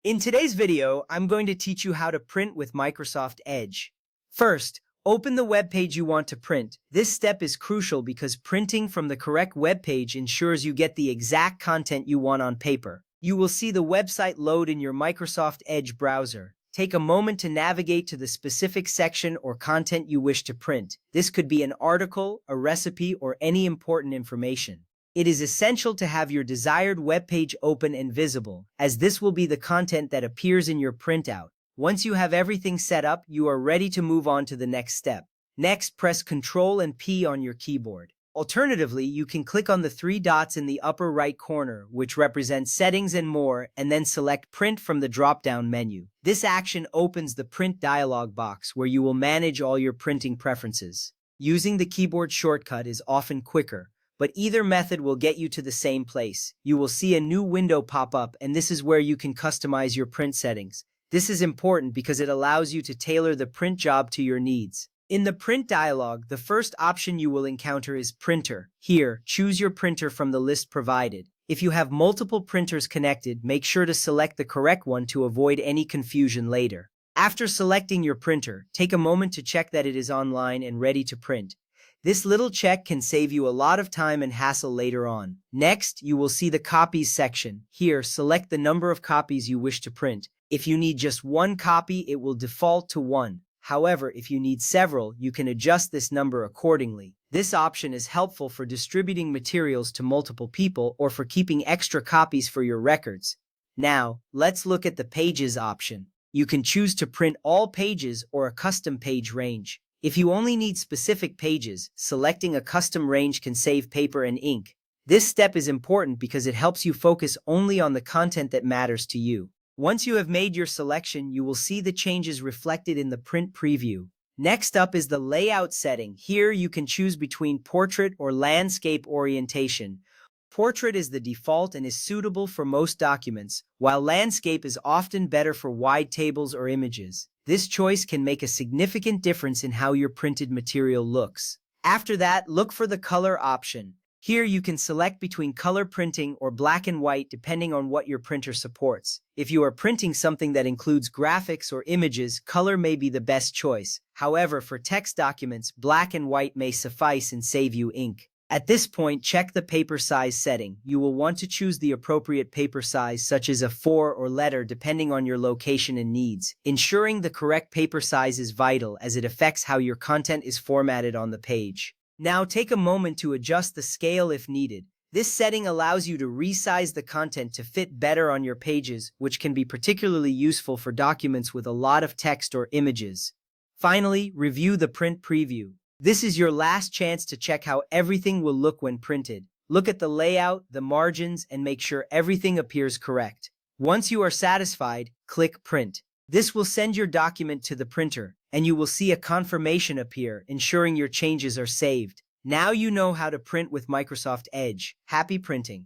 In today's video, I'm going to teach you how to print with Microsoft Edge. First, open the web page you want to print. This step is crucial because printing from the correct web page ensures you get the exact content you want on paper. You will see the website load in your Microsoft Edge browser. Take a moment to navigate to the specific section or content you wish to print. This could be an article, a recipe, or any important information. It is essential to have your desired web page open and visible, as this will be the content that appears in your printout. Once you have everything set up, you are ready to move on to the next step. Next, press Ctrl and P on your keyboard. Alternatively, you can click on the three dots in the upper right corner, which represents Settings and More, and then select Print from the drop-down menu. This action opens the Print dialog box, where you will manage all your printing preferences. Using the keyboard shortcut is often quicker, but either method will get you to the same place. You will see a new window pop up, and this is where you can customize your print settings. This is important because it allows you to tailor the print job to your needs. In the print dialog, the first option you will encounter is Printer. Here, choose your printer from the list provided. If you have multiple printers connected, make sure to select the correct one to avoid any confusion later. After selecting your printer, take a moment to check that it is online and ready to print. This little check can save you a lot of time and hassle later on. Next, you will see the Copies section. Here, select the number of copies you wish to print. If you need just one copy, it will default to 1. However, if you need several, you can adjust this number accordingly. This option is helpful for distributing materials to multiple people or for keeping extra copies for your records. Now, let's look at the Pages option. You can choose to print all pages or a custom page range. If you only need specific pages, selecting a custom range can save paper and ink. This step is important because it helps you focus only on the content that matters to you. Once you have made your selection, you will see the changes reflected in the print preview. Next up is the Layout setting. Here you can choose between portrait or landscape orientation. Portrait is the default and is suitable for most documents, while landscape is often better for wide tables or images. This choice can make a significant difference in how your printed material looks. After that, look for the color option. Here you can select between color printing or black and white depending on what your printer supports. If you are printing something that includes graphics or images, color may be the best choice. However, for text documents, black and white may suffice and save you ink. At this point, check the paper size setting. You will want to choose the appropriate paper size, such as A4 or letter, depending on your location and needs. Ensuring the correct paper size is vital as it affects how your content is formatted on the page. Now take a moment to adjust the scale if needed. This setting allows you to resize the content to fit better on your pages, which can be particularly useful for documents with a lot of text or images. Finally, review the print preview. This is your last chance to check how everything will look when printed. Look at the layout, the margins, and make sure everything appears correct. Once you are satisfied, click Print. This will send your document to the printer, and you will see a confirmation appear, ensuring your changes are saved. Now you know how to print with Microsoft Edge. Happy printing!